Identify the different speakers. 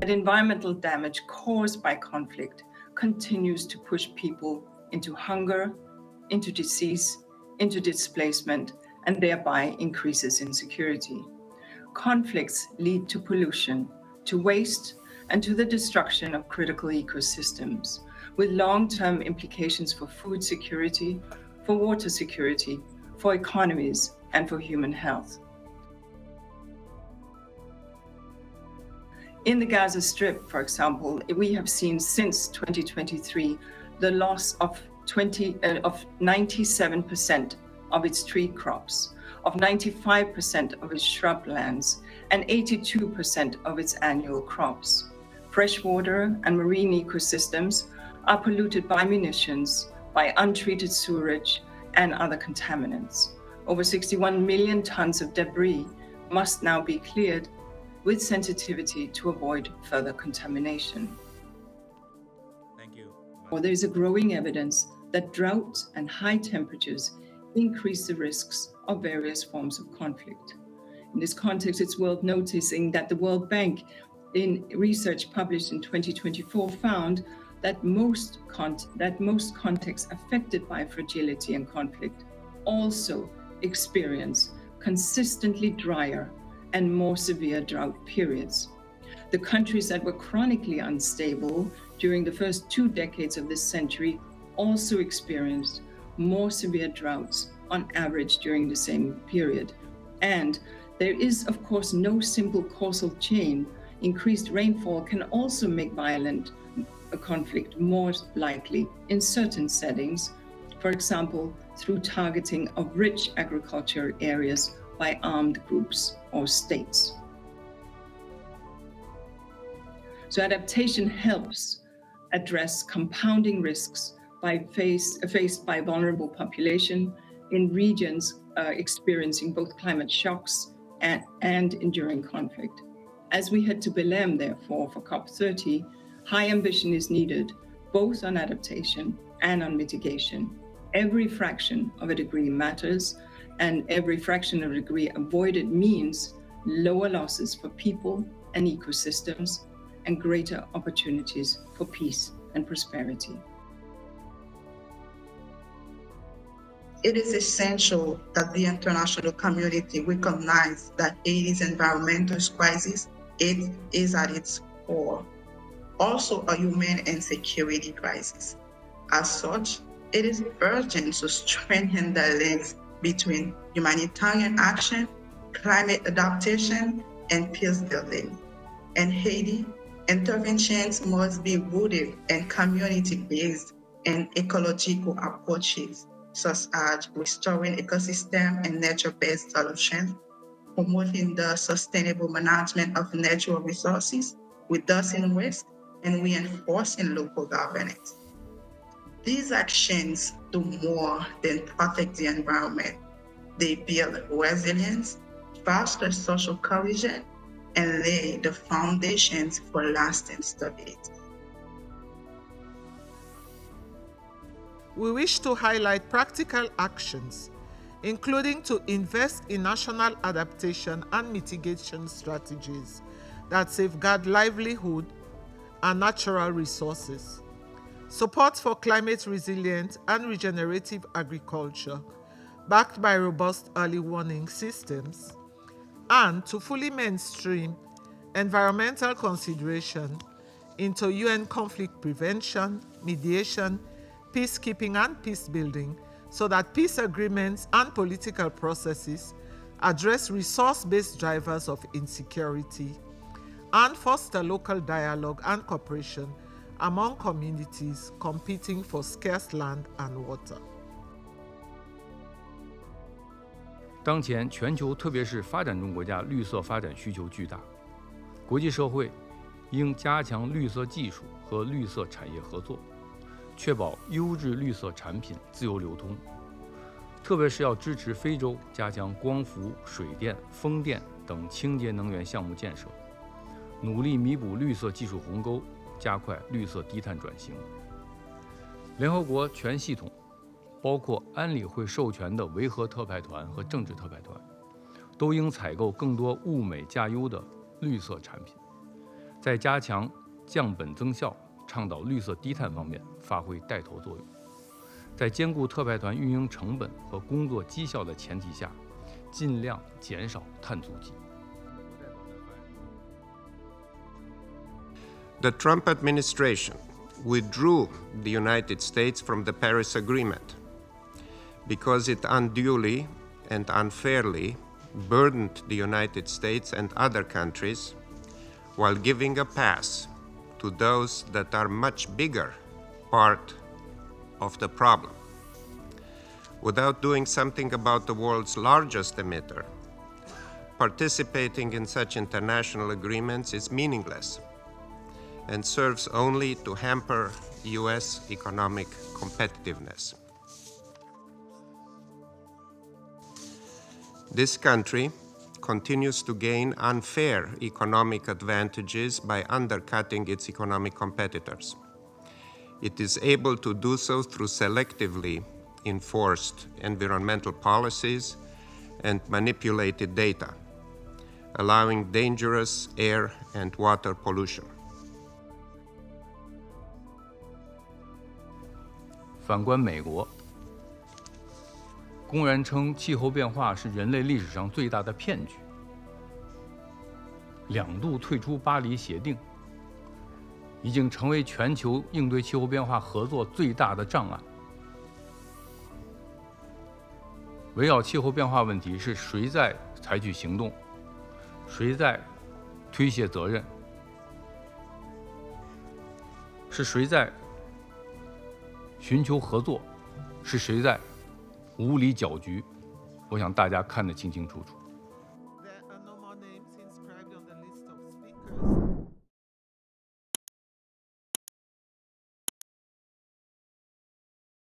Speaker 1: that environmental damage caused by conflict continues to push people into hunger, into disease, into displacement, and thereby increases insecurity. Conflicts lead to pollution, to waste, and to the destruction of critical ecosystems, with long-term implications for food security, for water security, for economies, and for human health. In the Gaza Strip, for example, we have seen since 2023 the loss of 97% of its tree crops, of 95% of its shrublands, and 82% of its annual crops. Freshwater and marine ecosystems are polluted by munitions, by untreated sewerage, and other contaminants. Over 61 million tons of debris must now be cleared with sensitivity to avoid further contamination.
Speaker 2: Thank you.
Speaker 1: Or there is a growing evidence that drought and high temperatures increase the risks of various forms of conflict. In this context, it's worth noticing that the World Bank, in research published in 2024, found that most contexts affected by fragility and conflict also experience consistently drier and more severe drought periods. The countries that were chronically unstable during the first 2 decades of this century also experienced more severe droughts on average during the same period. And there is, of course, no simple causal chain. Increased rainfall can also make violent conflict more likely in certain settings, for example, through targeting of rich agricultural areas by armed groups or states. So adaptation helps address compounding risks faced by vulnerable population in regions experiencing both climate shocks and enduring conflict. As we head to Belém, therefore, for COP30, high ambition is needed, both on adaptation and on mitigation. Every fraction of a degree matters, and every fraction of a degree avoided means lower losses for people and ecosystems and greater opportunities for peace and prosperity.
Speaker 3: It is essential that the international community recognize that Haiti's environmental crisis is at its core also a human and security crisis. As such, it is urgent to strengthen the links between humanitarian action, climate adaptation, and peace building. In Haiti, interventions must be rooted in community-based and ecological approaches, such as restoring ecosystem and nature-based solutions, promoting the sustainable management of natural resources, reducing risk, and reinforcing local governance. These actions do more than protect the environment. They build resilience, foster social cohesion, and lay the foundations for lasting stability.
Speaker 4: We wish to highlight practical actions, including to invest in national adaptation and mitigation strategies that safeguard livelihood and natural resources, support for climate resilient and regenerative agriculture, backed by robust early warning systems, and to fully mainstream environmental consideration into UN conflict prevention, mediation, peacekeeping, and peace building, so that peace agreements and political processes address resource-based drivers of insecurity and foster local dialogue and cooperation among communities competing for scarce land and water.
Speaker 2: 当前全球特别是发展中国家绿色发展需求巨大，国际社会应加强绿色技术和绿色产业合作，确保优质绿色产品自由流通。特别是要支持非洲加强光伏、水电、风电等清洁能源项目建设，努力弥补绿色技术鸿沟，加快绿色低碳转型。联合国全系统，包括安理会授权的维和特派团和政治特派团，都应采购更多物美价优的绿色产品，在加强降本增效、倡导绿色低碳方面发挥带头作用，在兼顾特派团运营成本和工作绩效的前提下，尽量减少碳足迹。
Speaker 5: The Trump administration withdrew the United States from the Paris Agreement because it unduly and unfairly burdened the United States and other countries while giving a pass to those that are much bigger part of the problem. Without doing something about the world's largest emitter, participating in such international agreements is meaningless and serves only to hamper US economic competitiveness. This country continues to gain unfair economic advantages by undercutting its economic competitors. It is able to do so through selectively enforced environmental policies and manipulated data, allowing dangerous air and water pollution.
Speaker 2: 反观美国，公然称气候变化是人类历史上最大的骗局，2度退出巴黎协定，已经成为全球应对气候变化合作最大的障碍。围绕气候变化问题，是谁在采取行动，谁在推卸责任，是谁在寻求合作，是谁在无理搅局？我想大家看得清清楚楚。